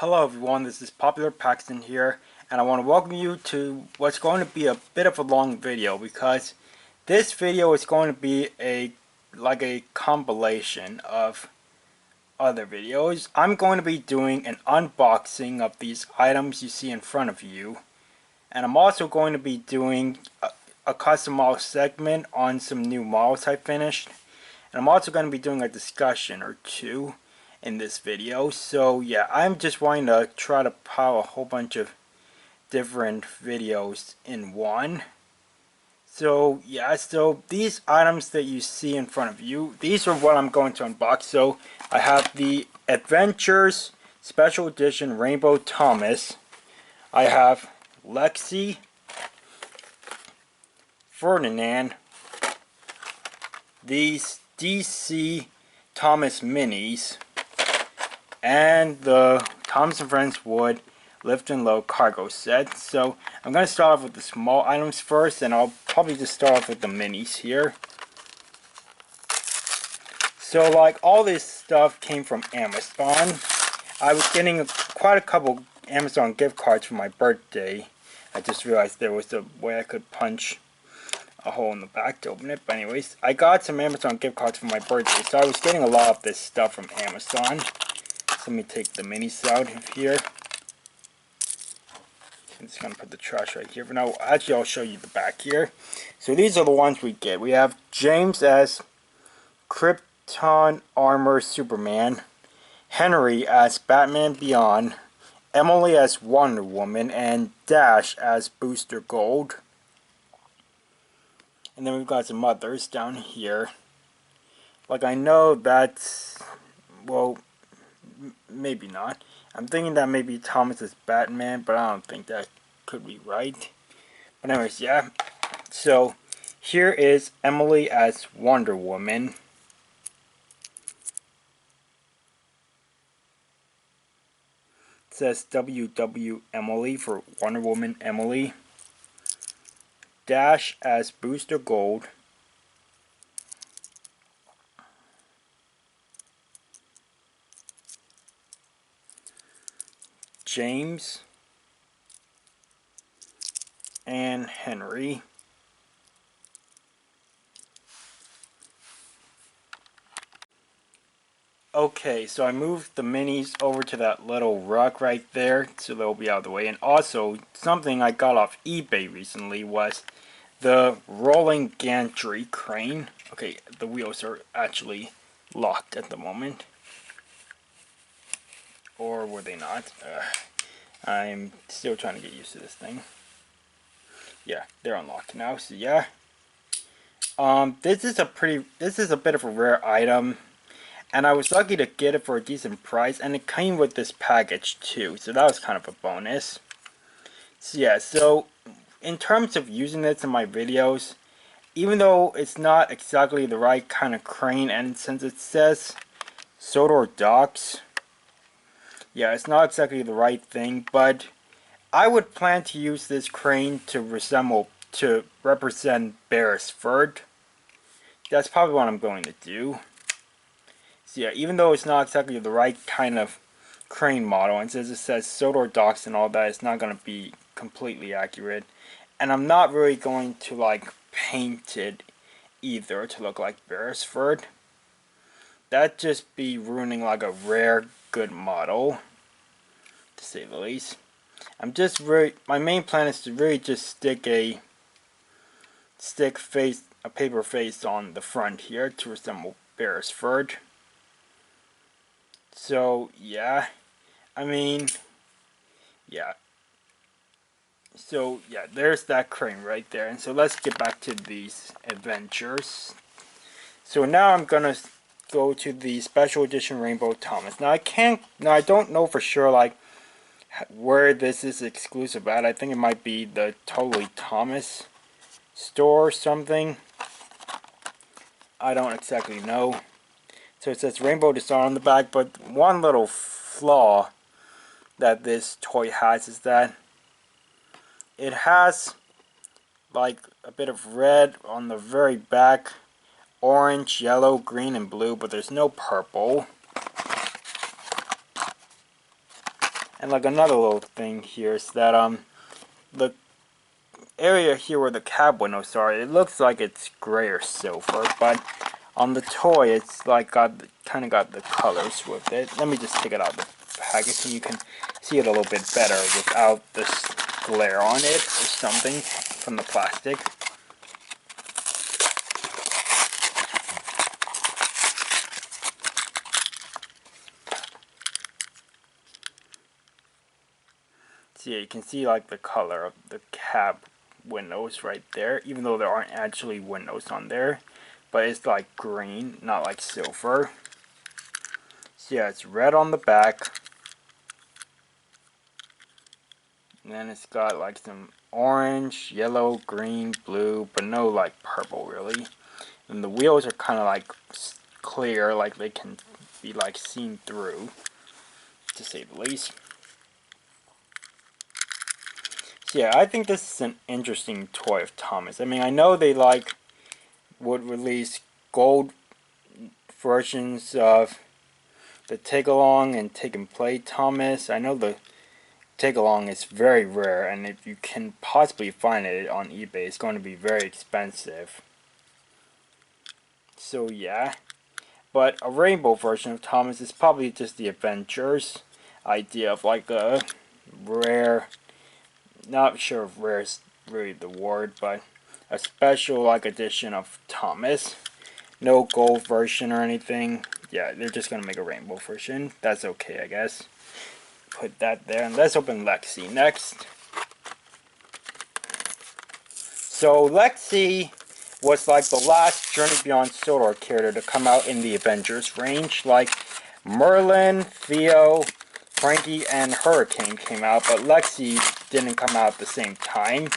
Hello everyone, this is Popular Paxton here, and I want to welcome you to what's going to be a bit of a long video because this video is going to be a compilation of other videos. I'm going to be doing an unboxing of these items you see in front of you, and I'm also going to be doing a custom model segment on some new models I finished, and I'm also going to be doing a discussion or two in this video. So yeah, I'm just wanting to try to pile a whole bunch of different videos in one. So yeah, so these items that you see in front of you, these are what I'm going to unbox. So I have the Adventures Special Edition Rainbow Thomas. I have Lexy, Ferdinand, these DC Thomas Minis, and the Thomas & Friends Wood Lift and Load cargo set. So I'm going to start off with the small items first, and I'll probably just start off with the minis here. So like all this stuff came from Amazon. I was getting quite a couple Amazon gift cards for my birthday. I just realized there was a way I could punch a hole in the back to open it. But anyways, I got some Amazon gift cards for my birthday, so I was getting a lot of this stuff from Amazon. So let me take the minis out of here. I'm just going to put the trash right here for now. Actually, I'll show you the back here. So these are the ones we get. We have James as Krypton Armor Superman, Henry as Batman Beyond, Emily as Wonder Woman, and Dash as Booster Gold. And then we've got some others down here. Like, I know that's, well, maybe not. I'm thinking that maybe Thomas is Batman, but I don't think that could be right. But anyways, yeah. So here is Emily as Wonder Woman. It says WW Emily for Wonder Woman Emily. Dash as Booster Gold. James and Henry. Okay, so I moved the minis over to that little rug right there, so they'll be out of the way. And also, something I got off eBay recently was the rolling gantry crane. Okay, the wheels are actually locked at the moment. Or were they not? I'm still trying to get used to this thing. Yeah, they're unlocked now, so yeah. This is a bit of a rare item, and I was lucky to get it for a decent price, and it came with this package too, so that was kind of a bonus. So yeah, so in terms of using this in my videos, even though it's not exactly the right kind of crane, and since it says Sodor docks, yeah, it's not exactly the right thing, but I would plan to use this crane to represent Beresford. That's probably what I'm going to do. So yeah, even though it's not exactly the right kind of crane model, and since it says Sodor docks and all that, it's not going to be completely accurate. And I'm not really going to like paint it either to look like Beresford. That'd just be ruining like a rare good model, to say the least. My main plan is to really just stick a paper face on the front here to resemble Beresford. So yeah, I mean, yeah. So yeah, there's that crane right there. And so let's get back to these adventures. So now I'm gonna go to the Special Edition Rainbow Thomas. Now I don't know for sure like where this is exclusive at. I think it might be the Totally Thomas store or something. I don't exactly know. So it says Rainbow Design on the back, but one little flaw that this toy has is that it has like a bit of red on the very back, orange, yellow, green, and blue, but there's no purple. And like another little thing here is that the area here where the cab windows are, it looks like it's gray or silver, but on the toy it's like kind of got the colors with it. Let me just take it out of the package so you can see it a little bit better without this glare on it or something from the plastic. So yeah, you can see like the color of the cab windows right there, even though there aren't actually windows on there, but it's like green, not like silver. So yeah, it's red on the back, and then it's got like some orange, yellow, green, blue, but no like purple really. And the wheels are kind of like clear, like they can be like seen through, to say the least. So yeah, I think this is an interesting toy of Thomas. I mean, I know they like would release gold versions of the take-along and take-and-play Thomas. I know the take-along is very rare, and if you can possibly find it on eBay, it's going to be very expensive. So yeah, but a rainbow version of Thomas is probably just the Avengers idea of like a rare, not sure if rare is really the word, but a special like edition of Thomas. No gold version or anything. Yeah, they're just gonna make a rainbow version. That's okay, I guess. Put that there, and let's open Lexy next. So Lexy was like the last Journey Beyond Sodor character to come out in the Avengers range. Like Merlin, Theo, Frankie, and Hurricane came out, but Lexy didn't come out at the same time.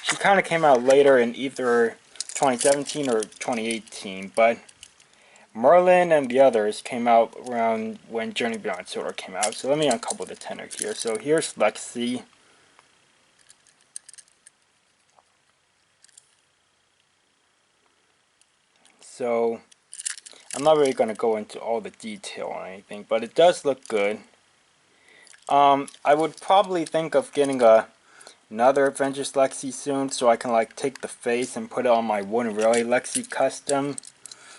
She kind of came out later in either 2017 or 2018, but Merlin and the others came out around when Journey Beyond Sodor came out. So let me uncouple the tender here. So here's Lexy. So I'm not really going to go into all the detail or anything, but it does look good. I would probably think of getting another Avengers Lexy soon, so I can like take the face and put it on my wooden railway Lexy custom.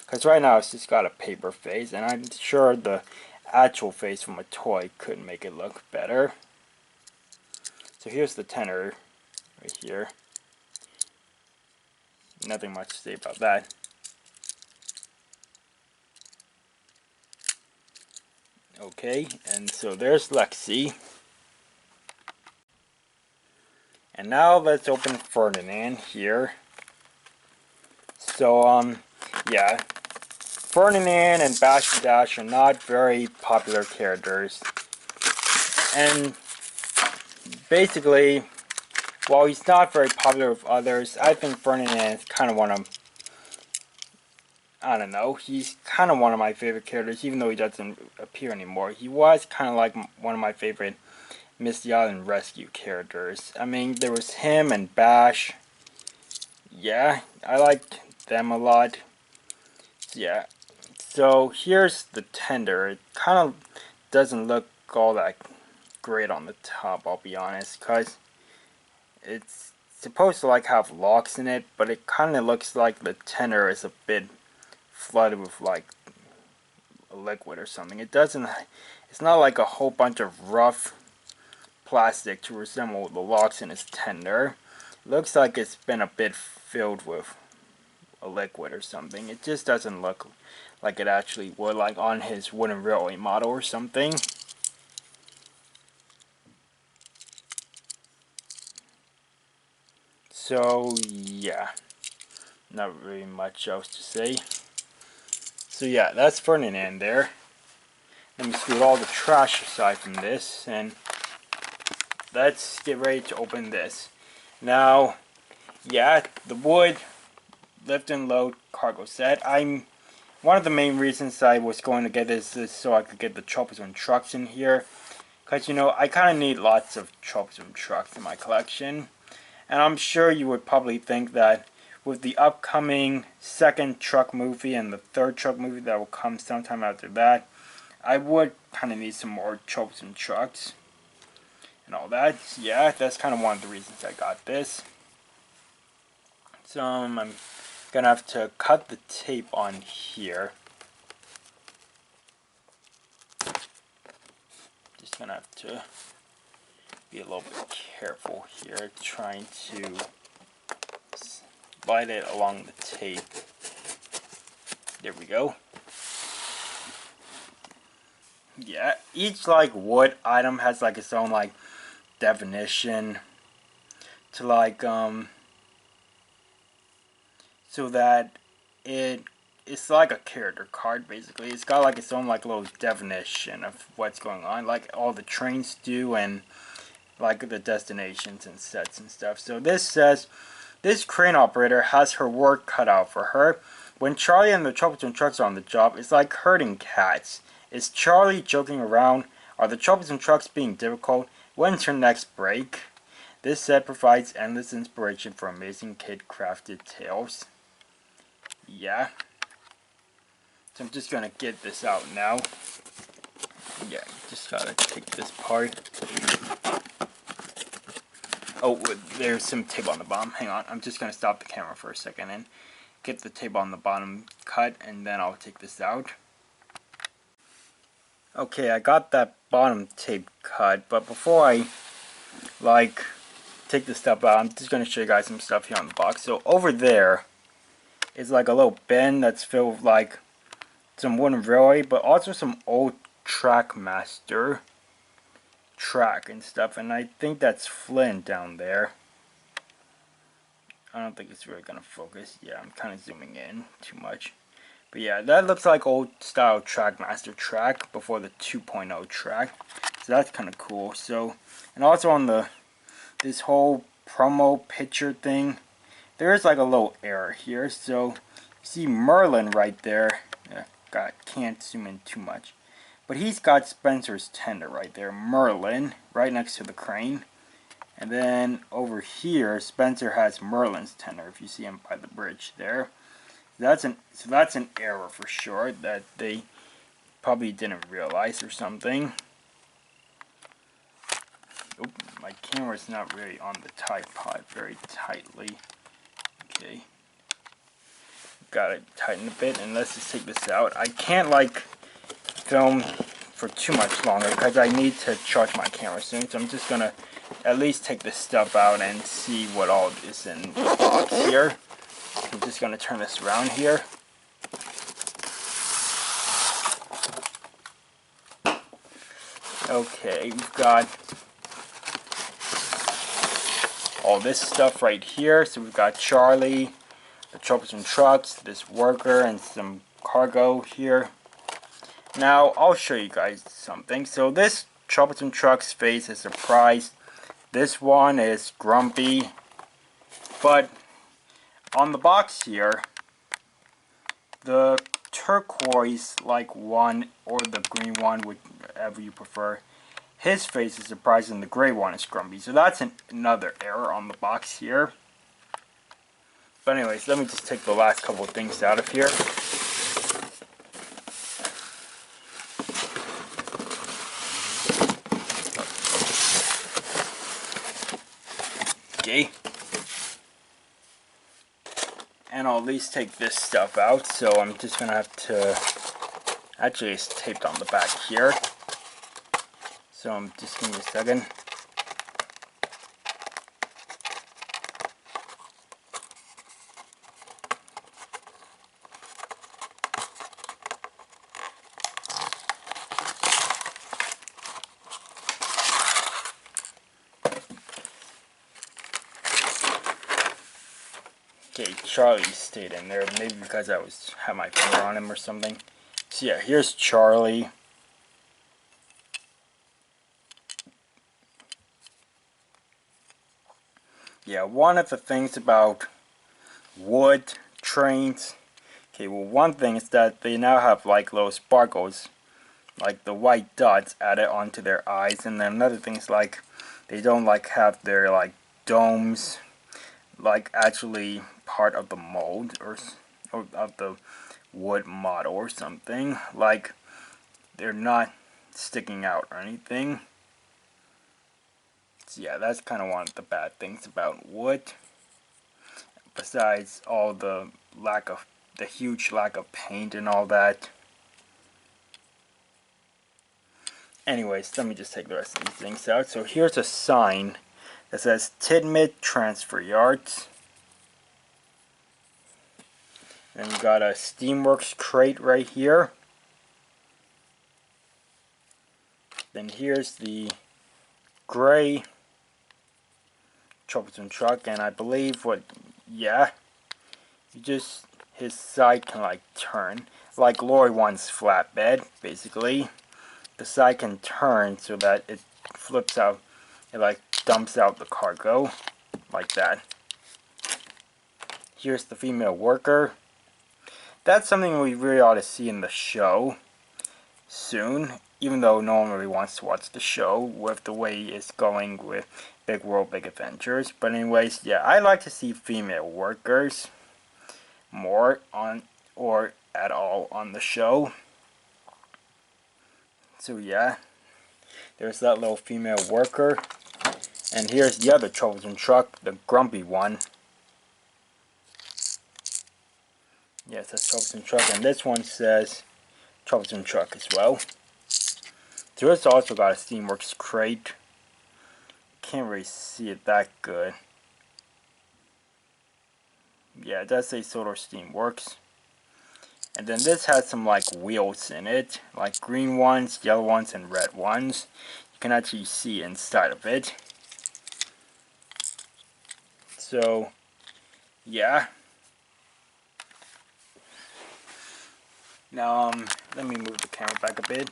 Because right now it's just got a paper face, and I'm sure the actual face from a toy could make it look better. So here's the tenor right here. Nothing much to say about that. Okay, and so there's Lexy. And now let's open Ferdinand here. So, yeah. Ferdinand and Bash Dash are not very popular characters. And basically, while he's not very popular with others, I think Ferdinand is kind of one of, I don't know, he's kind of one of my favorite characters, even though he doesn't appear anymore. He was kind of like one of my favorite Misty Island Rescue characters. I mean, there was him and Bash. Yeah, I liked them a lot. Yeah. So here's the tender. It kind of doesn't look all that great on the top, I'll be honest, because it's supposed to like have locks in it, but it kind of looks like the tender is a bit flooded with like a liquid or something. It doesn't, it's not like a whole bunch of rough plastic to resemble the locks in his tender. It looks like it's been a bit filled with a liquid or something. It just doesn't look like it actually would, like on his wooden railway model or something. So yeah, not really much else to say. So yeah, that's Ferdinand there. Let me scoot all the trash aside from this, and let's get ready to open this. Now, yeah, the wood lift and load cargo set. One of the main reasons I was going to get this is so I could get the troublesome trucks in here. Because, you know, I kind of need lots of troublesome trucks in my collection. And I'm sure you would probably think that with the upcoming second truck movie and the third truck movie that will come sometime after that, I would kind of need some more troublesome trucks. and all that. Yeah, that's kind of one of the reasons I got this. So I'm gonna have to cut the tape on here. Just gonna have to be a little bit careful here, trying to slide it along the tape. There we go. Yeah, each like wood item has like its own like definition to like so that it's like a character card basically. It's got like its own like little definition of what's going on, like all the trains do, and like the destinations and sets and stuff. So this says, this crane operator has her work cut out for her. When Charlie and the Troublesome trucks are on the job, it's like herding cats. Is Charlie joking around? Are the Troublesome trucks being difficult? When's her next break? This set provides endless inspiration for amazing kid-crafted tales. Yeah. So I'm just gonna get this out now. Yeah, just gotta take this part. Oh, there's some tape on the bottom. Hang on, I'm just gonna stop the camera for a second and get the tape on the bottom cut, and then I'll take this out. Okay, I got that bottom tape cut, but before I like take this stuff out, I'm just gonna show you guys some stuff here on the box. So over there is like a little bin that's filled with like some wooden railway, but also some old trackmaster track and stuff, and I think that's Flynn down there. I don't think it's really gonna focus. Yeah, I'm kind of zooming in too much. But yeah, that looks like old style trackmaster track before the 2.0 track. So that's kind of cool. So, and also on this whole promo picture thing, there is like a little error here. So, you see Merlin right there. Yeah, can't zoom in too much. But he's got Spencer's tender right there. Merlin, right next to the crane. And then over here, Spencer has Merlin's tender, if you see him by the bridge there. So that's an error for sure that they probably didn't realize or something. Oop, my camera's not really on the tripod very tightly. Okay. Gotta tighten a bit, and let's just take this out. I can't like film for too much longer because I need to charge my camera soon, so I'm just gonna at least take this stuff out and see what all is in the box here. I'm just gonna turn this around here. Okay, we've got all this stuff right here. So we've got Charlie, the Troublesome trucks, this worker, and some cargo here. Now, I'll show you guys something. So this Troublesome truck's face is surprised. This one is grumpy. But on the box here, the turquoise like one or the green one, whichever you prefer, his face is surprised and the gray one is grumpy. So that's another error on the box here. But anyways, let me just take the last couple of things out of here. Okay. And I'll at least take this stuff out, so I'm just gonna have to, actually it's taped on the back here, so I'm just, give me a second. Okay, Charlie stayed in there, maybe because I had my finger on him or something. So yeah, here's Charlie. Yeah, one of the things about wood trains, okay, well one thing is that they now have like little sparkles, like the white dots added onto their eyes, and then another thing is like they don't like have their like domes like actually part of the mold or of the wood model or something, like they're not sticking out or anything. So yeah, that's kind of one of the bad things about wood. Besides all the huge lack of paint and all that. Anyways, let me just take the rest of these things out. So here's a sign that says Tidmouth Transfer Yards. Then we got a Steamworks crate right here. Then here's the gray troublesome truck, and I believe his side can like turn, like Lori one's flatbed, basically. The side can turn so that it flips out, it like dumps out the cargo, like that. Here's the female worker. That's something we really ought to see in the show soon, even though no one really wants to watch the show with the way it's going with Big World, Big Adventures. But anyways, yeah, I like to see female workers more on, or at all, on the show. So yeah, there's that little female worker. And here's the other troublesome truck, the grumpy one. Yeah, it says troublesome truck, and this one says troublesome truck as well. So it's also got a Steamworks crate. Can't really see it that good. Yeah, it does say Sodor Steamworks. And then this has some like wheels in it, like green ones, yellow ones, and red ones. You can actually see inside of it. So, yeah. Now, let me move the camera back a bit.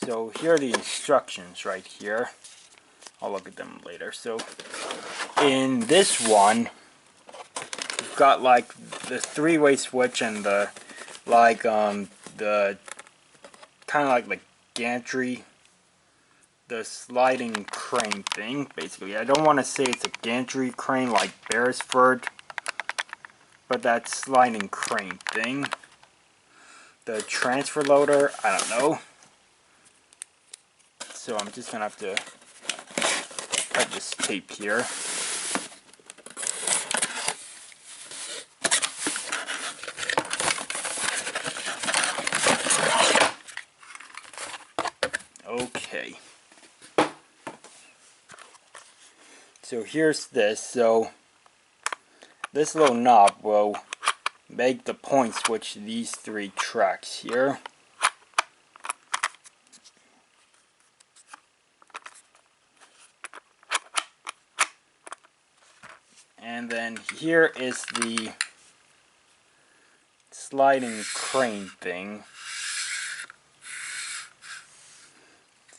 So here are the instructions right here. I'll look at them later. So in this one, you've got like the three-way switch and the the kind of like the gantry, the sliding crane thing. Basically, I don't want to say it's a gantry crane like Beresford, but that sliding crane thing. The transfer loader, I don't know. So I'm just gonna have to cut this tape here. Okay. So here's this. So this little knob will make the point switch these three tracks here. And then here is the sliding crane thing.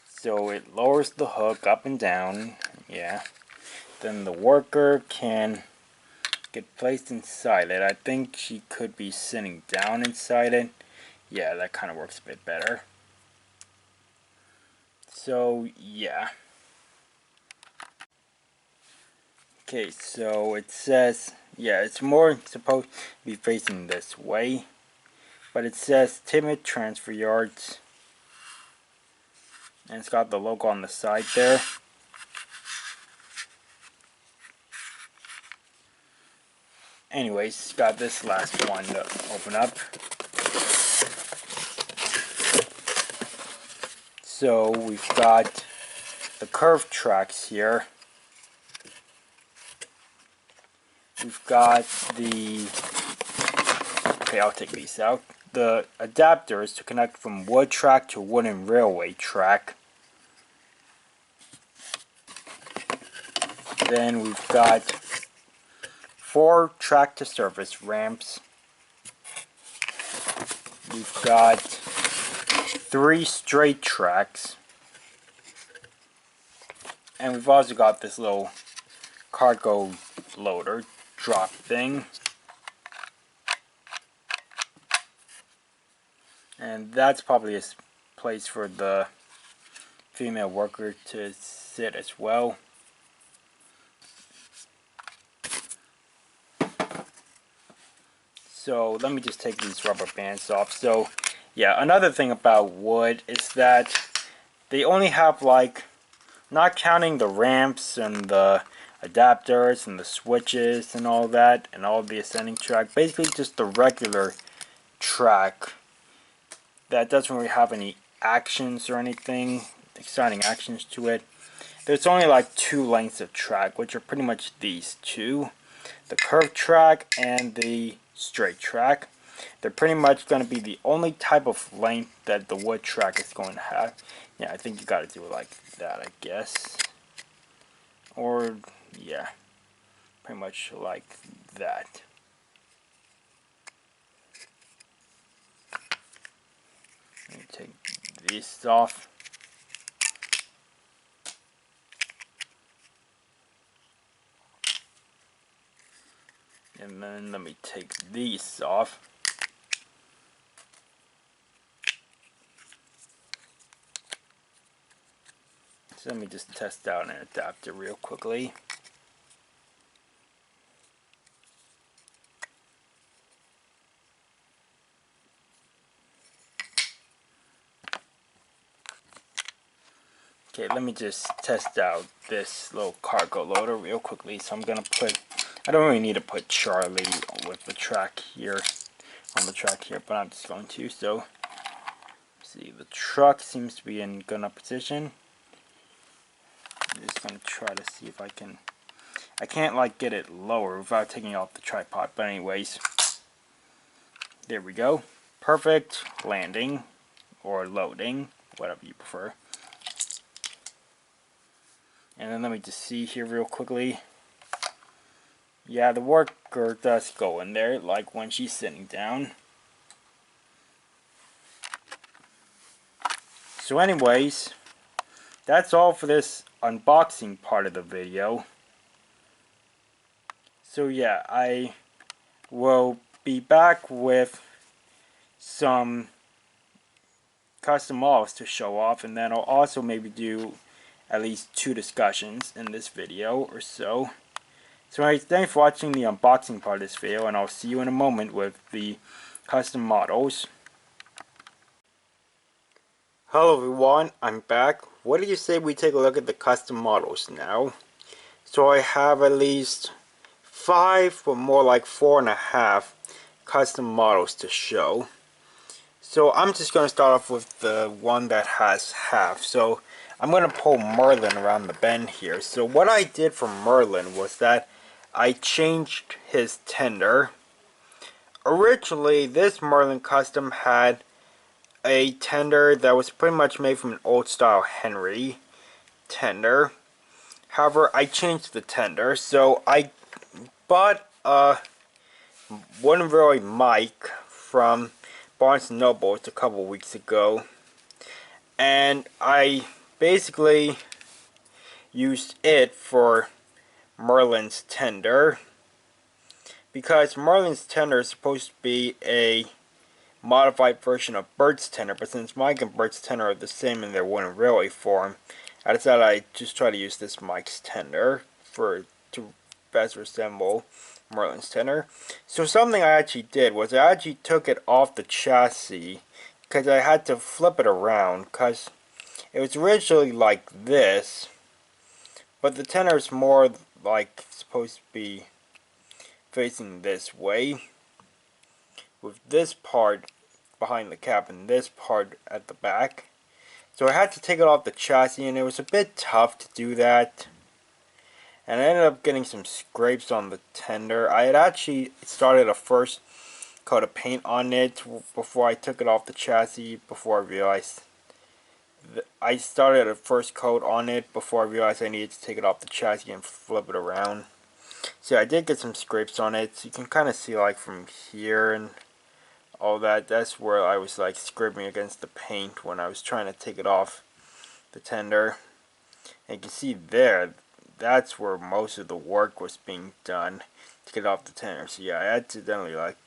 So it lowers the hook up and down. Yeah. Then the worker can get placed inside it. I think she could be sitting down inside it. Yeah, that kind of works a bit better. So, yeah. Okay, so it says, yeah, it's more supposed to be facing this way, but it says Tidmouth Transfer Yards, and it's got the logo on the side there. Anyways, got this last one to open up. So we've got the curved tracks here. We've got the, okay, I'll take these out. The adapters to connect from wood track to wooden railway track. Then we've got 4 track to surface ramps. We've got 3 straight tracks. And we've also got this little cargo loader drop thing. And that's probably a place for the female worker to sit as well. So let me just take these rubber bands off. So yeah, another thing about wood is that they only have like Not counting the ramps and the adapters and the switches and all that, and all the ascending track. Basically just the regular track that doesn't really have any actions or anything, exciting actions to it. There's only like 2 lengths of track, which are pretty much these two. The curved track and the straight track. They're pretty much going to be the only type of length that the wood track is going to have. Yeah, I think you got to do it like that, I guess. Or, yeah, pretty much like that. Let me take these off. And then let me take these off. So let me just test out an adapter real quickly. Okay, let me just test out this little cargo loader real quickly. So I'm gonna put, I don't really need to put Charlie with the track here, on the track here, but I'm just going to. So, see, the truck seems to be in good enough position. I'm just gonna try to see if I can't like get it lower without taking it off the tripod, but anyways, there we go. Perfect landing, or loading, whatever you prefer. And then let me just see here real quickly. Yeah, the worker does go in there, like when she's sitting down. So anyways, that's all for this unboxing part of the video. So yeah, I will be back with some custom models to show off, and then I'll also maybe do at least 2 discussions in this video or so. So anyways, thanks for watching the unboxing part of this video, and I'll see you in a moment with the custom models. Hello everyone, I'm back. What do you say we take a look at the custom models now? So I have at least 5, or more like 4.5 custom models to show. So I'm just going to start off with the one that has half. So I'm going to pull Merlin around the bend here. So what I did for Merlin was that I changed his tender. Originally, this Merlin custom had a tender that was pretty much made from an old style Henry tender. However, I changed the tender, so I bought a wooden really mic from Barnes & Noble a couple weeks ago, and I basically used it for Merlin's tender, because Merlin's tender is supposed to be a modified version of Bert's tender, but since mic and Bert's tender are the same in their wooden railway form, I decided I'd just try to use this mic's tender to best resemble Merlin's tender. So something I actually did was I actually took it off the chassis, because I had to flip it around, because it was originally like this, but the tender is more like supposed to be facing this way, with this part behind the cap and this part at the back. So I had to take it off the chassis, and it was a bit tough to do that, and I ended up getting some scrapes on the tender. I had actually started a first coat of paint on it before I took it off the chassis, before I realized I started a first coat on it before I realized I needed to take it off the chassis and flip it around. So I did get some scrapes on it, so you can kind of see like from here and all that. That's where I was like scraping against the paint when I was trying to take it off the tender. And you can see there, that's where most of the work was being done to get off the tender. So yeah, I accidentally like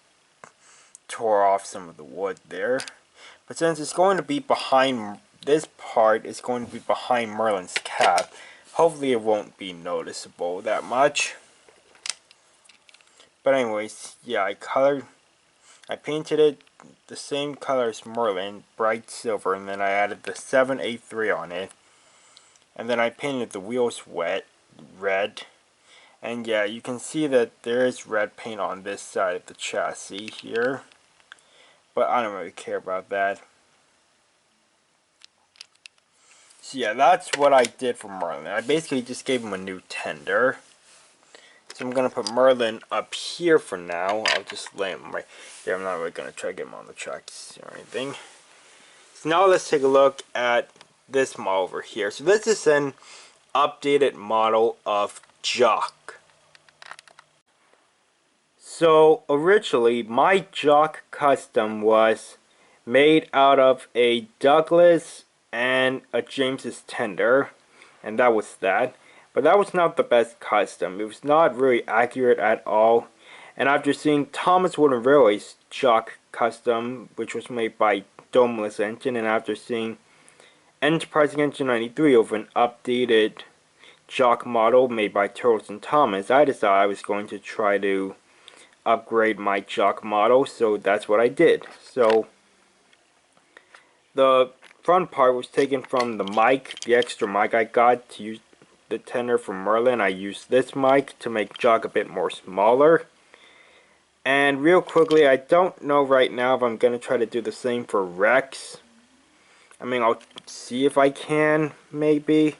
tore off some of the wood there. But since it's going to be behind, this part is going to be behind Merlin's cap, hopefully it won't be noticeable that much. But anyways, yeah, I painted it the same color as Merlin, bright silver, and then I added the 783 on it. and then I painted the wheels red. And yeah, you can see that there is red paint on this side of the chassis here, but I don't really care about that. So yeah, that's what I did for Merlin. I basically just gave him a new tender. So I'm going to put Merlin up here for now. I'll just lay him right there. I'm not really going to try to get him on the tracks or anything. So now let's take a look at this model over here. So this is an updated model of Jock. So originally my Jock Custom was made out of a Douglas and a James's tender, and that was that. But that was not the best custom. It was not really accurate at all. And after seeing Thomas Wooden Railway's Jock Custom, which was made by Domeless Engine, and after seeing Enterprising Engine 93 over an updated Jock model made by Turtles and Thomas, I decided I was going to try to upgrade my Jock model, so that's what I did. So the front part was taken from the mic, the extra mic I got to use the tender from Merlin. I used this mic to make Jock a bit more smaller. And real quickly, I don't know right now if I'm going to try to do the same for Rex. I mean, I'll see if I can, maybe.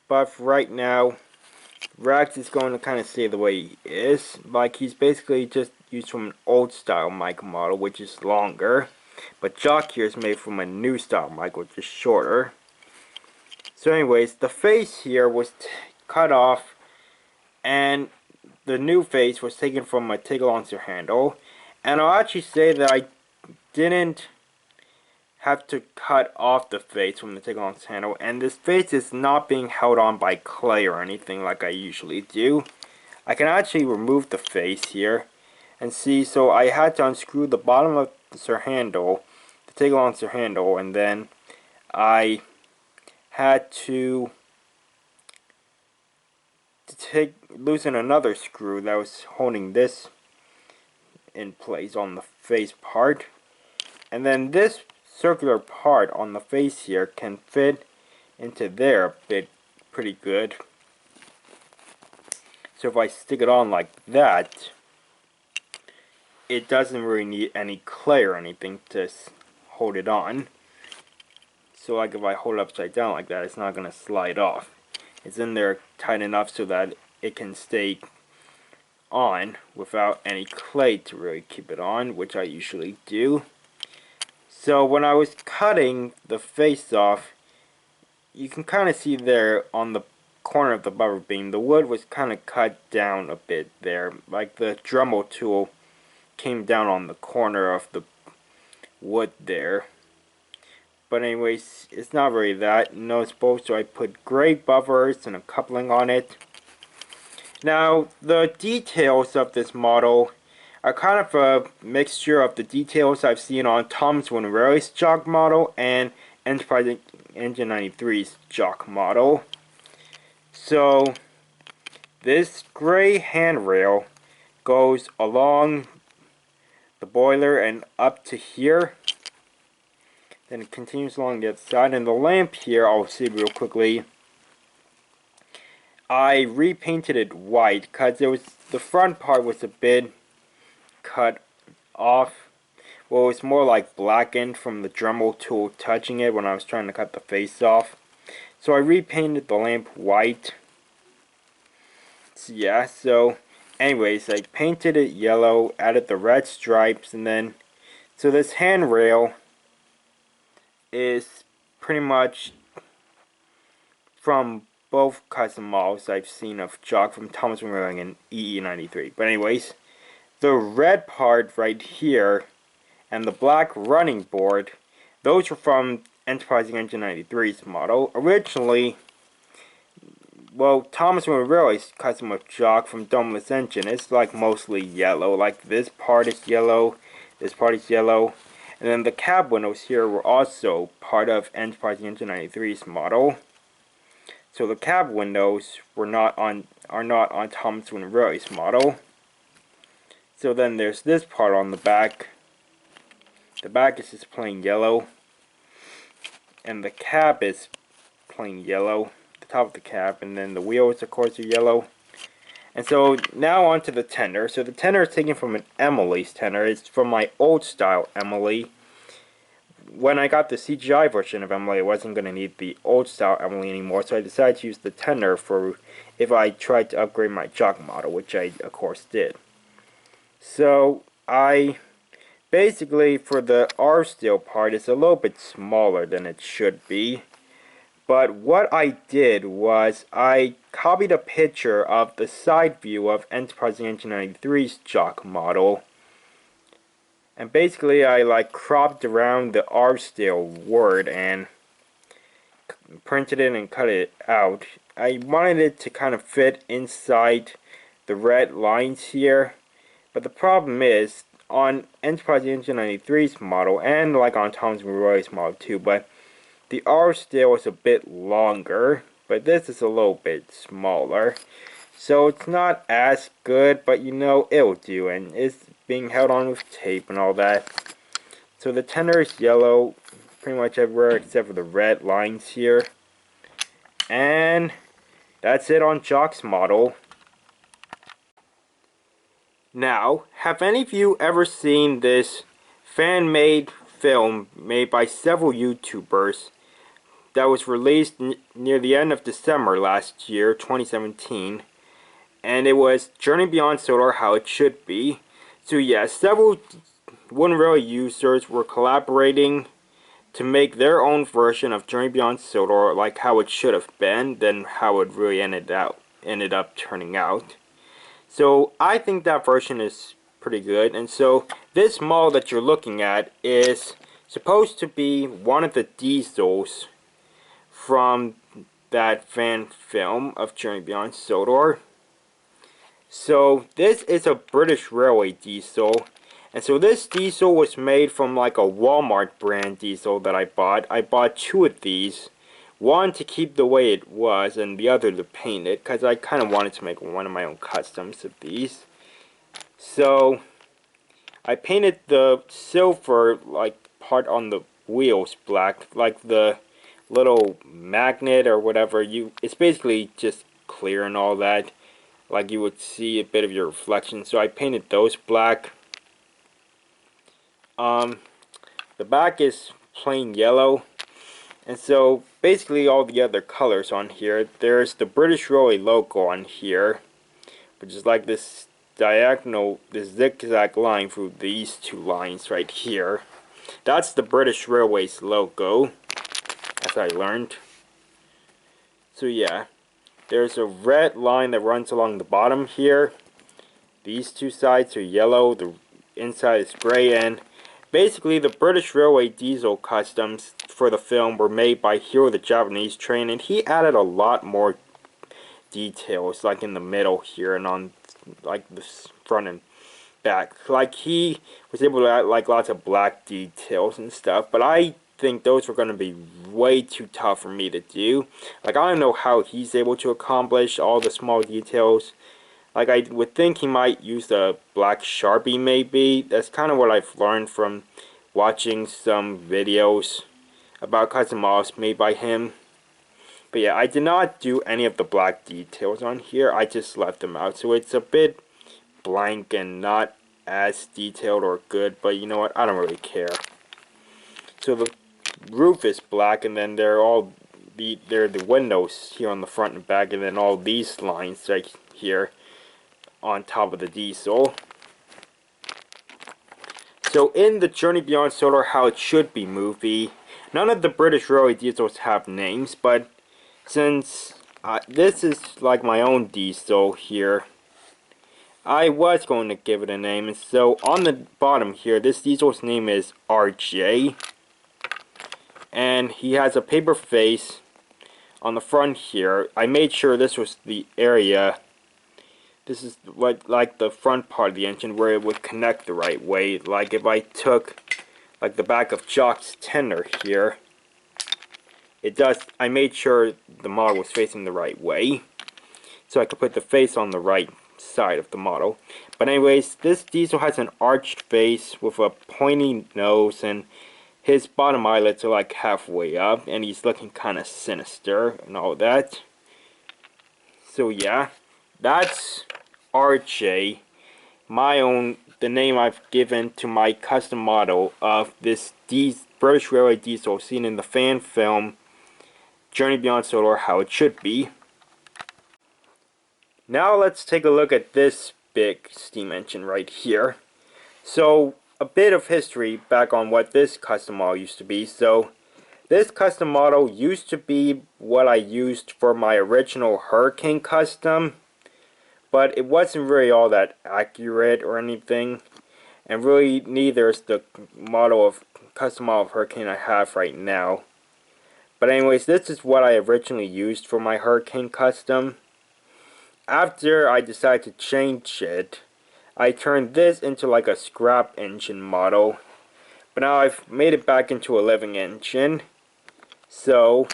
But for right now, Rex is going to kind of stay the way he is. Like, he's basically just used from an old style mic model, which is longer. But Jock here is made from a new style mic, which is shorter. So anyways, the face here was cut off, and the new face was taken from a take-along to Handel. And I'll actually say that I didn't have to cut off the face from the take-along to Handel, and this face is not being held on by clay or anything like I usually do. I can actually remove the face here, and see, so I had to unscrew the bottom of the Sir Handel, the take-along Sir Handel, and then I had to loosen another screw that was holding this in place on the face part, and then this circular part on the face here can fit into there a bit pretty good. So if I stick it on like that, it doesn't really need any clay or anything to hold it on. So like if I hold it upside down like that, it's not going to slide off. It's in there tight enough so that it can stay on without any clay to really keep it on, which I usually do. So when I was cutting the face off, you can kind of see there on the corner of the buffer beam, the wood was kind of cut down a bit there. Like the Dremel tool came down on the corner of the wood there. But anyways, it's not really that noticeable, so I put gray buffers and a coupling on it. Now, the details of this model are kind of a mixture of the details I've seen on Thomas Wooden Railway's Jock model and Enterprise Engine 93's Jock model. So, this gray handrail goes along the boiler and up to here. Then it continues along the other side, and the lamp here, I'll see real quickly. I repainted it white because the front part was a bit cut off. Well, it's more like blackened from the Dremel tool touching it when I was trying to cut the face off. So I repainted the lamp white. So yeah, so anyways, I painted it yellow, added the red stripes, and then so this handrail is pretty much from both custom models I've seen of Jock from Thomas Wooden Railway and EE93. But anyways, the red part right here and the black running board, those were from Enterprising Engine 93's model. Originally, well, Thomas Wooden Railway's custom of Jock from Domeless Engine is like mostly yellow. Like this part is yellow, this part is yellow. And then the cab windows here were also part of Enterprise Engine 93's model. So the cab windows are not on Thomas Wooden Railway's model. So then there's this part on the back. The back is just plain yellow. And the cab is plain yellow. The top of the cap, and then the wheels, of course, are yellow. And so now onto the tender. So the tender is taken from an Emily's tender. It's from my old style Emily. When I got the CGI version of Emily, I wasn't going to need the old style Emily anymore, so I decided to use the tender for if I tried to upgrade my jock model, which I of course did. So I basically, for the R steel part, it's a little bit smaller than it should be. But what I did was I copied a picture of the side view of Enterprise 1993's jock model. And basically I like cropped around the R steel word and printed it and cut it out. I wanted it to kind of fit inside the red lines here. But the problem is, on Enterprise 1993's model, and like on Thomson Roy's model too, but the R steel is a bit longer, but this is a little bit smaller. So it's not as good, but you know, it'll do, and it's being held on with tape and all that. So the tender is yellow pretty much everywhere except for the red lines here. And that's it on Jock's model. Now, have any of you ever seen this fan-made film made by several YouTubers that was released near the end of December last year, 2017, and it was Journey Beyond Sodor, How It Should Be? So yeah, several Wooden Railway users were collaborating to make their own version of Journey Beyond Sodor, like how it should have been, than how it really ended up turning out. So I think that version is pretty good, and so this model that you're looking at is supposed to be one of the diesels from that fan film of Journey Beyond Sodor. So this is a British Railway diesel, and so this diesel was made from like a Walmart brand diesel that I bought. I bought two of these, one to keep the way it was and the other to paint it, because I kind of wanted to make one of my own customs of these. So I painted the silver like part on the wheels black, like the little magnet or whatever. It's basically just clear and all that, like you would see a bit of your reflection. So I painted those black. The back is plain yellow, and so basically all the other colors on here, there's the British Railway logo on here, which is like this diagonal, this zigzag line through these two lines right here. That's the British Railways logo, as I learned. So yeah, there's a red line that runs along the bottom here. These two sides are yellow, the inside is gray, and basically the British Railway diesel customs for the film were made by Hiro the Japanese Train, and he added a lot more details, like in the middle here and on like the front and back. Like he was able to add like lots of black details and stuff, but I think those were going to be way too tough for me to do. Like I don't know how he's able to accomplish all the small details. Like I would think he might use the black Sharpie maybe. That's kind of what I've learned from watching some videos about custom models made by him. But yeah, I did not do any of the black details on here. I just left them out. So it's a bit blank and not as detailed or good. But you know what? I don't really care. So the roof is black, and then they're the windows here on the front and back, and then all these lines right here on top of the diesel. So in the Journey Beyond Sodor How It Should Be movie, none of the British Railway diesels have names, but since this is like my own diesel here, I was going to give it a name. And so on the bottom here, this diesel's name is RJ, and he has a paper face on the front here. I made sure this was the area. This is like the front part of the engine where it would connect the right way. Like if I took like the back of Jock's tender here, it does. I made sure the model was facing the right way, so I could put the face on the right side of the model. But anyways, this diesel has an arched face with a pointy nose, and his bottom eyelids are like halfway up, and he's looking kind of sinister and all that. So yeah, that's RJ, the name I've given to my custom model of this British Railway diesel seen in the fan film Journey Beyond Sodor, How It Should Be. Now let's take a look at this big steam engine right here. So, a bit of history back on what this custom model used to be. So, this custom model used to be what I used for my original Hurricane custom, but it wasn't really all that accurate or anything, and really neither is the custom model of Hurricane I have right now. But anyways, this is what I originally used for my Hurricane custom. After I decided to change it, I turned this into like a scrap engine model, but now I've made it back into a living engine. So,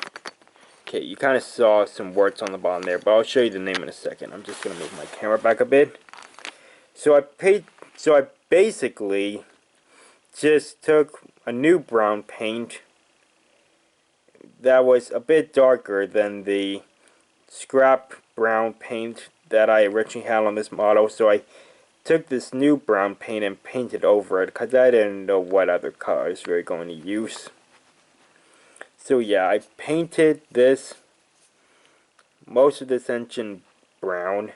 okay, you kind of saw some words on the bottom there, but I'll show you the name in a second. I'm just gonna move my camera back a bit. So I basically just took a new brown paint that was a bit darker than the scrap brown paint that I originally had on this model. So I took this new brown paint and painted over it because I didn't know what other colors we were going to use. So yeah, I painted most of this engine brown,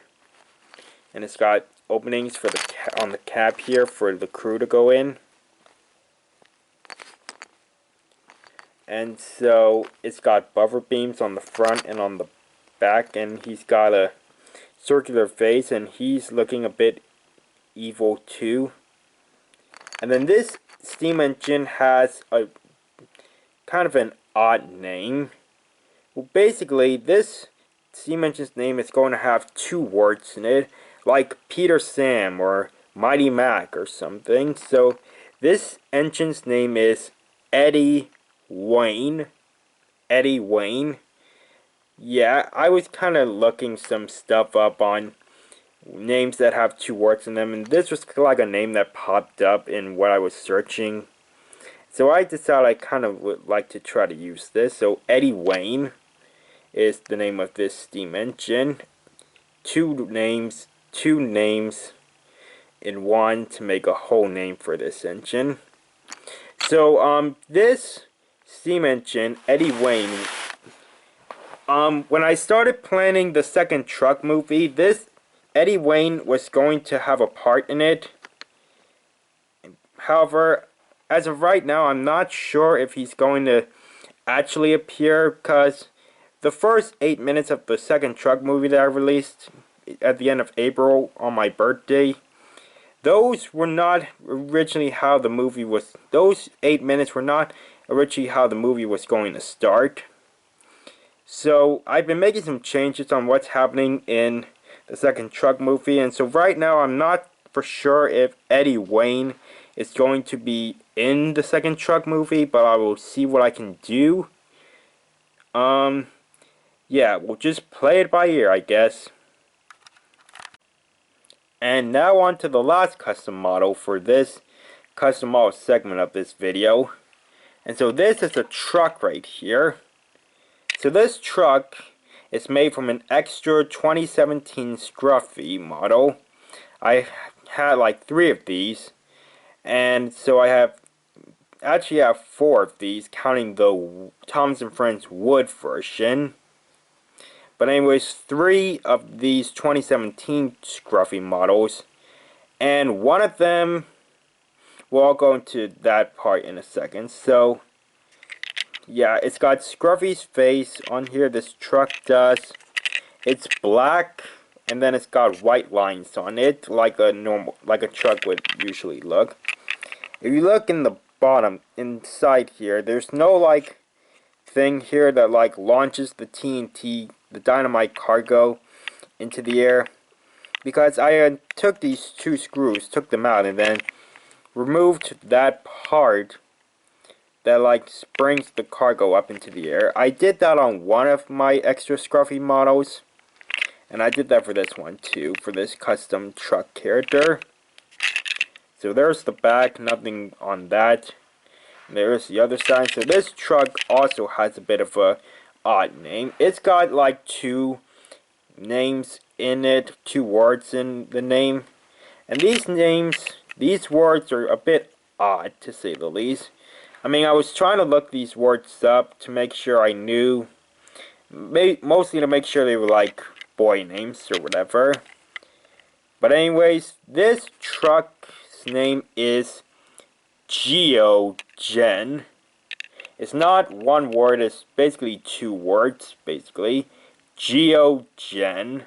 and it's got openings for on the cap here for the crew to go in. And so it's got buffer beams on the front and on the back, and he's got a circular face, and he's looking a bit evil too. And then this steam engine has a kind of an odd name. Well, basically this steam engine's name is going to have two words in it, like Peter Sam or Mighty Mac or something. So this engine's name is Eddy Wayne. Eddy Wayne. Yeah, I was kind of looking some stuff up on names that have two words in them, and this was like a name that popped up in what I was searching. So I decided I kind of would like to try to use this. So Eddy Wayne is the name of this steam engine. Two names in one to make a whole name for this engine. So this steam engine, Eddy Wayne, when I started planning the second truck movie, this Eddy Wayne was going to have a part in it. However, as of right now, I'm not sure if he's going to actually appear, because the first 8 minutes of the second truck movie that I released at the end of April on my birthday, those were not originally how the movie was. Those 8 minutes were not originally how the movie was going to start. So I've been making some changes on what's happening in the second truck movie, and so right now I'm not for sure if Eddy Wayne is going to be in the second truck movie, but I will see what I can do. Yeah, we'll just play it by ear, I guess. And now on to the last custom model for this custom model segment of this video. And so this is a truck right here. So this truck is made from an extra 2017 Scruffy model. I had like 3 of these, and so I actually have 4 of these, counting the Thomas & Friends wood version. But anyways, 3 of these 2017 Scruffy models, and one of them, well, I'll go into that part in a second. So yeah, it's got Scruffy's face on here, this truck does. It's black, and then it's got white lines on it, like a truck would usually look. If you look in the bottom, inside here, there's no like thing here that like launches the TNT, the dynamite cargo, into the air. Because I took these 2 screws, took them out, and then removed that part that like springs the cargo up into the air. I did that on one of my extra Scruffy models, and I did that for this one too, for this custom truck character. So there's the back, nothing on that. There's the other side. So this truck also has a bit of a odd name. It's got like two names in it, two words in the name. And these words are a bit odd to say the least. I mean, I was trying to look these words up to make sure I knew, mostly to make sure they were like boy names or whatever. But anyways, this truck's name is Geogen. It's not one word, it's basically two words, basically. Geogen.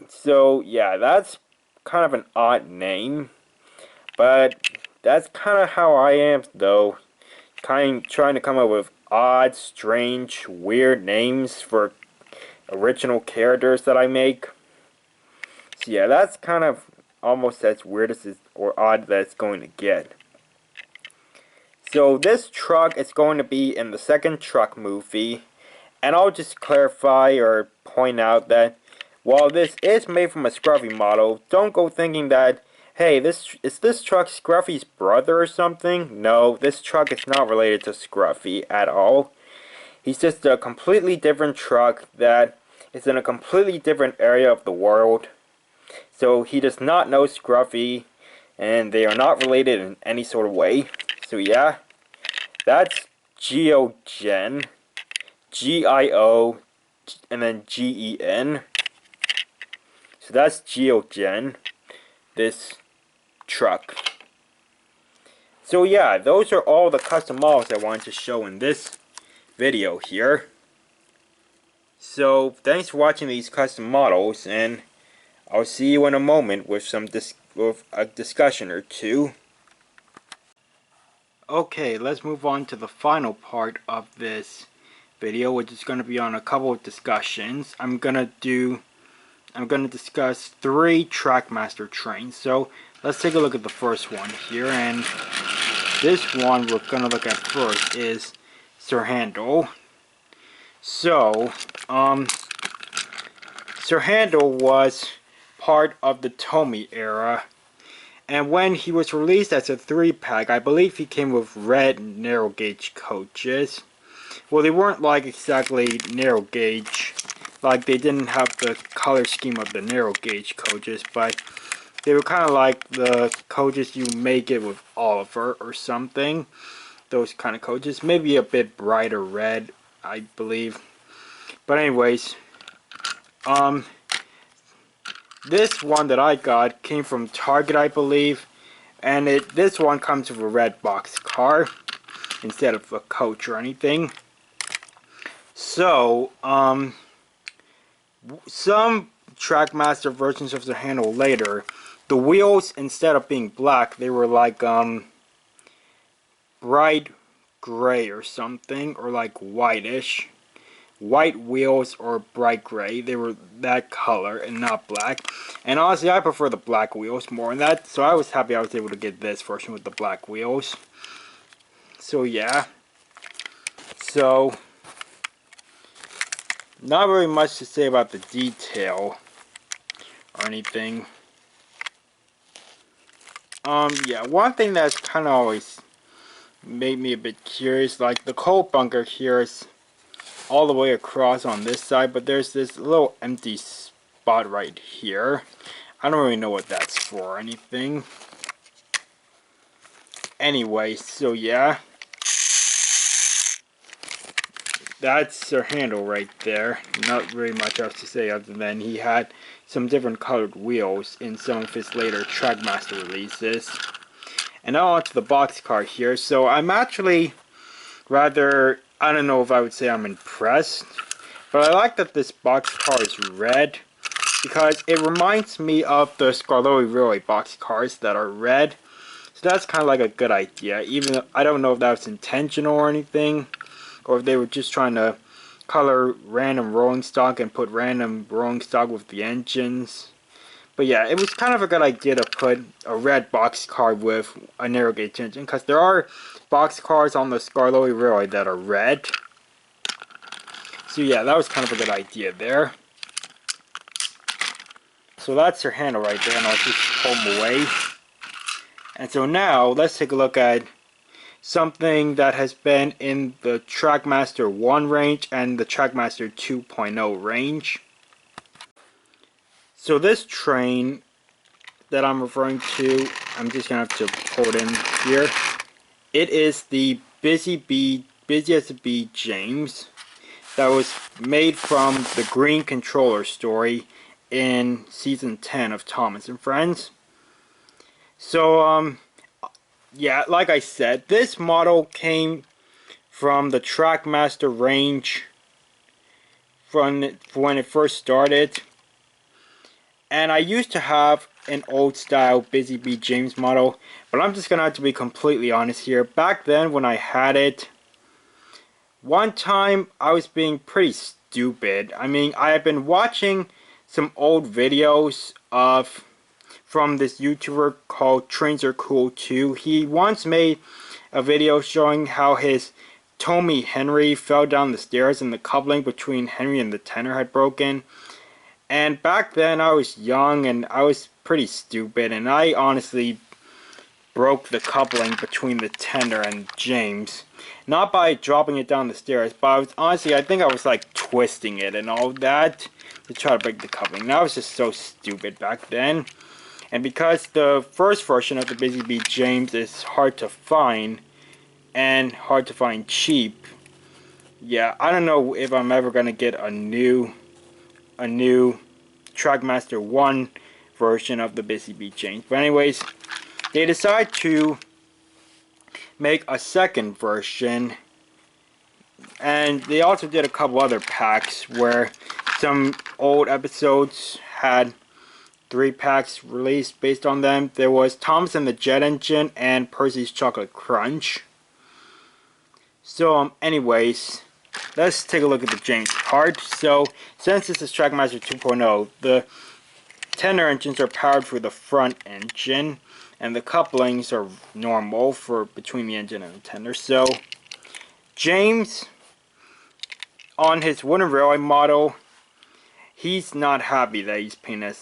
So, yeah, that's kind of an odd name. But that's kind of how I am, though. Trying to come up with odd, strange, weird names for original characters that I make. So yeah, that's kind of almost as weird as or odd that it's going to get. So this truck is going to be in the second truck movie. And I'll just clarify or point out that while this is made from a Scruffy model, don't go thinking that, hey, is this truck Scruffy's brother or something? No, this truck is not related to Scruffy at all. He's just a completely different truck that is in a completely different area of the world. So he does not know Scruffy, and they are not related in any sort of way. So yeah, that's Geogen. G-I-O, and then G-E-N. So that's Geogen, this truck. So yeah, those are all the custom models I wanted to show in this video here. So thanks for watching these custom models, and I'll see you in a moment with a discussion or two. Okay, let's move on to the final part of this video, which is going to be on a couple of discussions. I'm going to discuss 3 trackmaster trains. So let's take a look at the first one here, and this one we're going to look at first is Sir Handel. So Sir Handel was part of the Tomy era, and when he was released as a 3-pack, I believe he came with red narrow gauge coaches. Well, they weren't like exactly narrow gauge, like they didn't have the color scheme of the narrow gauge coaches, but they were kind of like the coaches you may get with Oliver or something. Those kind of coaches, maybe a bit brighter red, I believe. But anyways, this one that I got came from Target, I believe, and this one comes with a red box car instead of a coach or anything. So, some trackmaster versions of the Handel later, the wheels, instead of being black, they were like bright gray or something, or like whitish. White wheels or bright gray. They were that color and not black. And honestly, I prefer the black wheels more than that, so I was happy I was able to get this version with the black wheels. So yeah. So not very much to say about the detail or anything. Yeah, one thing that's kind of always made me a bit curious, like the coal bunker here is all the way across on this side, but there's this little empty spot right here. I don't really know what that's for or anything. Anyway, so yeah. That's Sir Handel right there. Not very much else to say other than he had some different colored wheels in some of his later trackmaster releases. And now onto the boxcar here. So I'm actually rather, I don't know if I would say I'm impressed, but I like that this boxcar is red because it reminds me of the Scarlotti Railway boxcars that are red. So that's kind of like a good idea, even though I don't know if that was intentional or anything, or if they were just trying to color random rolling stock and put random rolling stock with the engines. But yeah, it was kind of a good idea to put a red boxcar with a narrow gauge engine, because there are boxcars on the Scarlotti Railway that are red. So yeah, that was kind of a good idea there. So that's your handle right there, and I'll just pull them away. And so now let's take a look at something that has been in the Trackmaster 1 range and the Trackmaster 2.0 range. So this train that I'm referring to, I'm just gonna have to pull it in here. It is the Busy as a Bee James that was made from the Green Controller story in season 10 of Thomas and Friends. So yeah, like I said, this model came from the Trackmaster range from when it first started. And I used to have an old style Busy Bee James model, but I'm just gonna have to be completely honest here. Back then when I had it, one time I was being pretty stupid. I mean, I had been watching some old videos from this YouTuber called Trains Are Cool Too. He once made a video showing how his Tommy Henry fell down the stairs and the coupling between Henry and the tenor had broken. And back then I was young and I was pretty stupid, and I honestly broke the coupling between the tenor and James. Not by dropping it down the stairs, but I think I was like twisting it and all that to try to break the coupling. And I was just so stupid back then. And because the first version of the Busy Bee James is hard to find and hard to find cheap, yeah, I don't know if I'm ever gonna get a new Trackmaster 1 version of the Busy Bee James. But anyways, they decided to make a second version, and they also did a couple other packs where some old episodes had 3 packs released based on them. There was Thomas and the Jet Engine and Percy's Chocolate Crunch. So anyways, let's take a look at the James part. So since this is Trackmaster 2.0, the tenor engines are powered through the front engine, and the couplings are normal for between the engine and the tenor. So James, on his wooden railway model, he's not happy that he's painted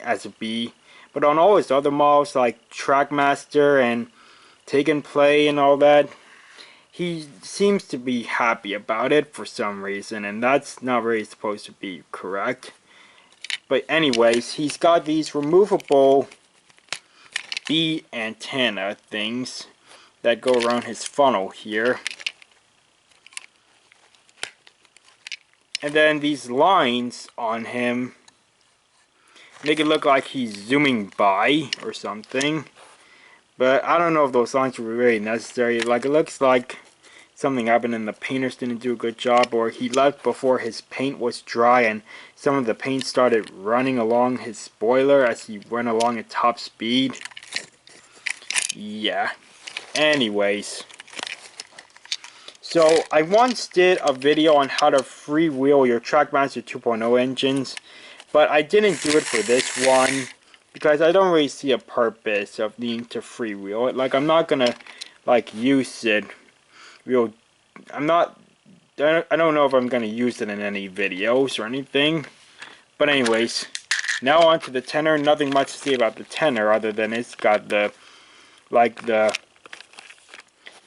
as a bee. But on all his other models like Trackmaster and Take and Play and all that, he seems to be happy about it for some reason, and that's not really supposed to be correct. But anyways, he's got these removable bee antenna things that go around his funnel here. And then these lines on him make it look like he's zooming by or something. But I don't know if those lines were really necessary. Like, it looks like something happened and the painters didn't do a good job, or he left before his paint was dry and some of the paint started running along his spoiler as he went along at top speed. Yeah. Anyways. So I once did a video on how to freewheel your Trackmaster 2.0 engines, but I didn't do it for this one because I don't really see a purpose of needing to freewheel it. Like, I'm not gonna like use it real. I don't know if I'm gonna use it in any videos or anything. But anyways, now on to the tenor. Nothing much to say about the tenor other than it's got the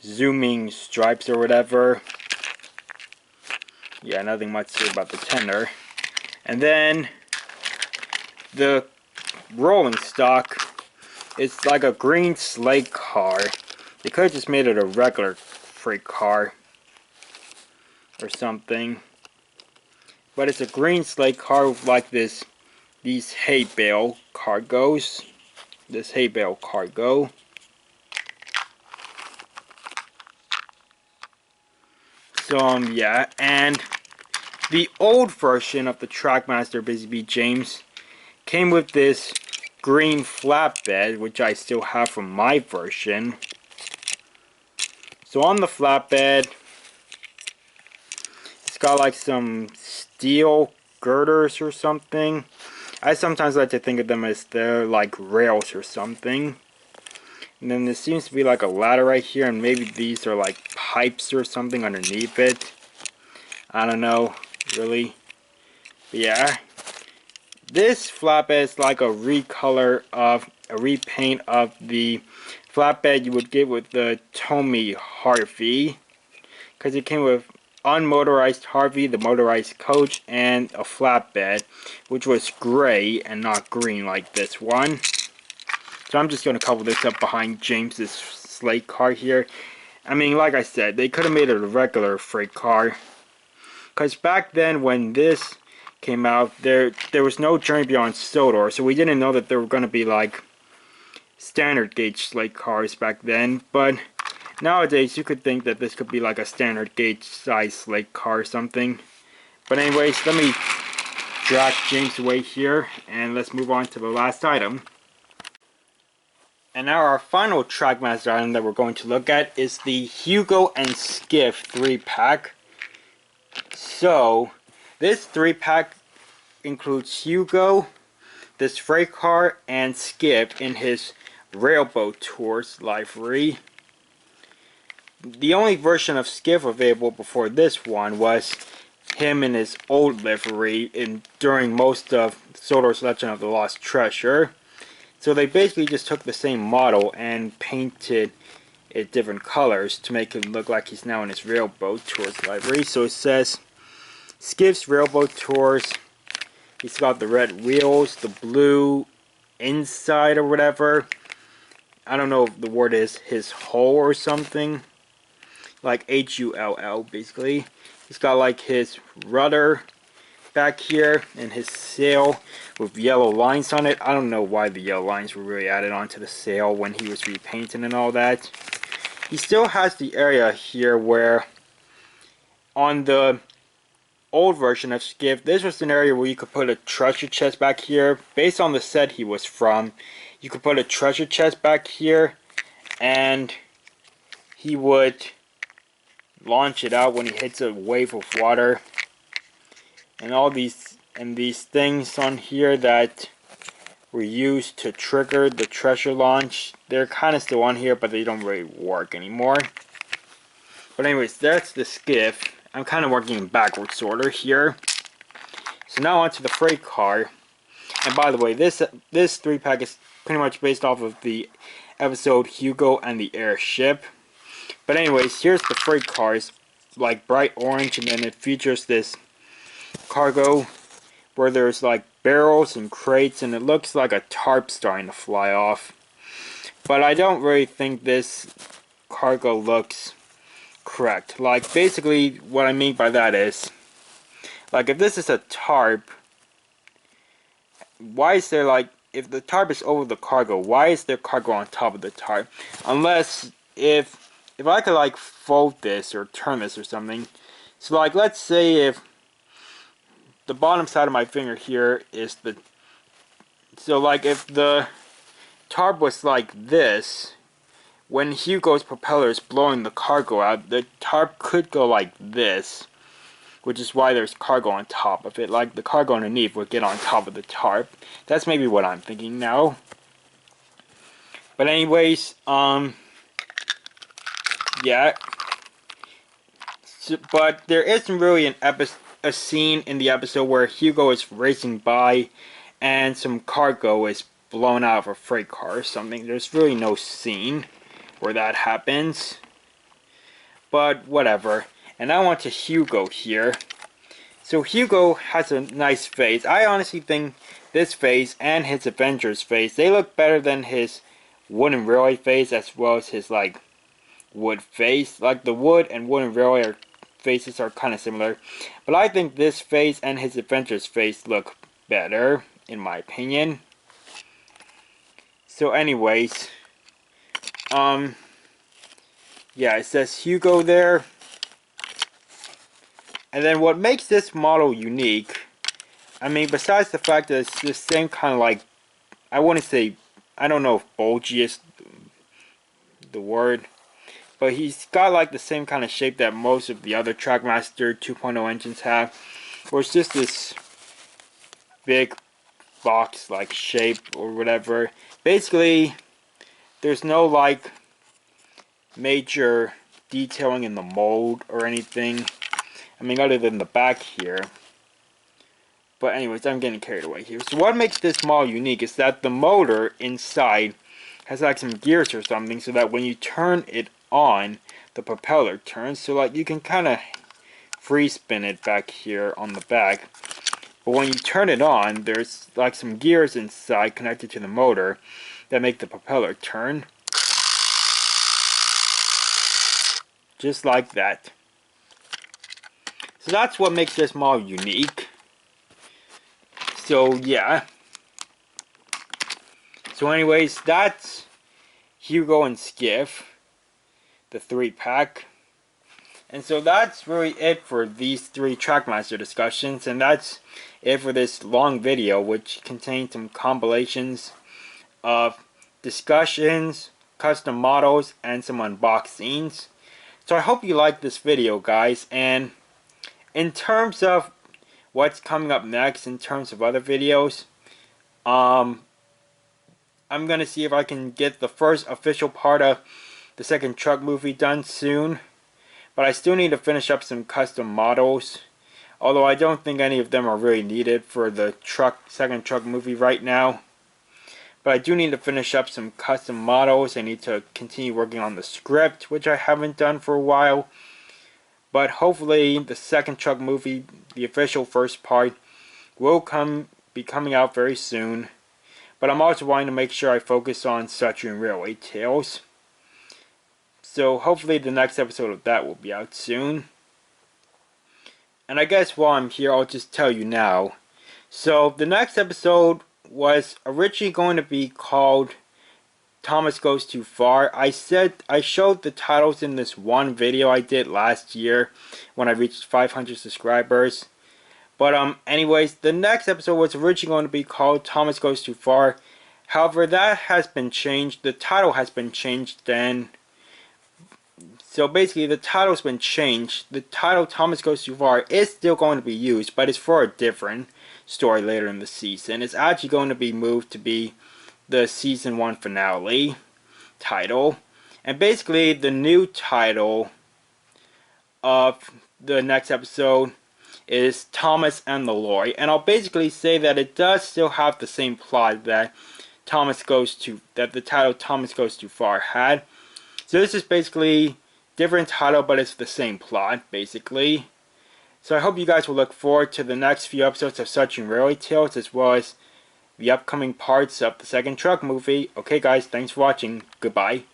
zooming stripes or whatever. Yeah, nothing much to say about the tenor. And then the rolling stock is like a green slate car. They could have just made it a regular freight car or something. But it's a green slate car with like these hay bale cargoes. This hay bale cargo. So yeah, and the old version of the Trackmaster Busy Bee James came with this green flatbed, which I still have from my version. So on the flatbed, it's got like some steel girders or something. I sometimes like to think of them as they're like rails or something. And then there seems to be like a ladder right here, and maybe these are like pipes or something underneath it. I don't know, really. But yeah. This flatbed is like a repaint of the flatbed you would get with the Tommy Harvey, because it came with unmotorized Harvey, the motorized coach, and a flatbed, which was gray and not green like this one. So I'm just going to couple this up behind James's slate car here. I mean, like I said, they could have made it a regular freight car, because back then when this came out, there was no Journey Beyond Sodor, so we didn't know that there were going to be like standard gauge slate cars back then. But nowadays you could think that this could be like a standard gauge size slate car or something. But anyways, let me drag James away here and let's move on to the last item. And now our final trackmaster item that we're going to look at is the Hugo and Skiff 3-pack. So this 3-pack includes Hugo, this freight car, and Skiff in his Railboat Tours livery. The only version of Skiff available before this one was him in his old livery during most of Sodor's Legend of the Lost Treasure. So they basically just took the same model and painted it different colors to make it look like he's now in his Railboat Tours livery. So it says Skiff's Railboat Tours. He's got the red wheels, the blue inside or whatever. I don't know if the word is his hull or something. Like H-U-L-L basically. He's got like his rudder back here and his sail with yellow lines on it. I don't know why the yellow lines were really added onto the sail when he was repainting and all that. He still has the area here where on the old version of Skiff, this was an area where you could put a treasure chest back here. Based on the set he was from, you could put a treasure chest back here and he would launch it out when he hits a wave of water. And all these things on here that were used to trigger the treasure launch, they're kind of still on here, but they don't really work anymore. But anyways, that's the Skiff. I'm kind of working in backwards order here. So now onto the freight car. And by the way, this 3-pack is pretty much based off of the episode Hugo and the Airship. But anyways, here's the freight car. It's like bright orange, and then it features this cargo where there's like barrels and crates, and it looks like a tarp starting to fly off. But I don't really think this cargo looks correct. Like basically what I mean by that is, like if this is a tarp, why is there like, if the tarp is over the cargo, why is there cargo on top of the tarp? Unless if I could like fold this or turn this or something. So like let's say if the bottom side of my finger here is the, so like if the tarp was like this, when Hugo's propeller is blowing the cargo out, the tarp could go like this, which is why there's cargo on top of it. Like the cargo underneath would get on top of the tarp. That's maybe what I'm thinking now. But anyways, yeah. So, but there isn't really a scene in the episode where Hugo is racing by and some cargo is blown out of a freight car or something. There's really no scene where that happens. But whatever. And I want to Hugo here. So Hugo has a nice face. I honestly think this face and his Avengers face, they look better than his wooden railway face, as well as his like wood face. Like the wood and wooden railway faces are kind of similar, but I think this face and his Avengers face look better in my opinion. So anyways, yeah, it says Hugo there. And then what makes this model unique, I mean, besides the fact that it's the same kind of like, I wouldn't say, I don't know if bulgy is the word, but he's got like the same kind of shape that most of the other Trackmaster 2.0 engines have, where it's just this big box like shape or whatever. Basically, there's no like major detailing in the mold or anything. I mean, other than the back here. But anyways, I'm getting carried away here. So what makes this model unique is that the motor inside has like some gears or something, so that when you turn it on, the propeller turns. So like you can kind of free spin it back here on the back. But when you turn it on, there's like some gears inside connected to the motor that make the propeller turn. Just like that. So that's what makes this model unique. So yeah. So anyways, that's Hugo and Skiff, the 3-pack. And so that's really it for these 3 Trackmaster discussions, and that's it for this long video, which contains some compilations of discussions, custom models, and some unboxings. So I hope you liked this video, guys, and in terms of what's coming up next, in terms of other videos, I'm gonna see if I can get the first official part of the second truck movie done soon. But I still need to finish up some custom models. Although I don't think any of them are really needed for the second truck movie right now. But I do need to finish up some custom models. I need to continue working on the script, which I haven't done for a while. But hopefully the second truck movie, the official first part, will be coming out very soon. But I'm also wanting to make sure I focus on Sodor and Railway Tales. So hopefully the next episode of that will be out soon. And I guess while I'm here, I'll just tell you now. So the next episode was originally going to be called Thomas Goes Too Far. I showed the titles in this one video I did last year when I reached 500 subscribers. But anyways, the next episode was originally going to be called Thomas Goes Too Far. However, that has been changed. The title has been changed then. So basically the title's been changed. The title Thomas Goes Too Far is still going to be used, but it's for a different story later in the season. It's actually going to be moved to be the season 1 finale title. And basically the new title of the next episode is Thomas and the Lorry. And I'll basically say that it does still have the same plot that the title Thomas Goes Too Far had. So this is basically different title, but it's the same plot, basically. So I hope you guys will look forward to the next few episodes of Sodor and Railway Tales, as well as the upcoming parts of the second truck movie. Okay guys, thanks for watching. Goodbye.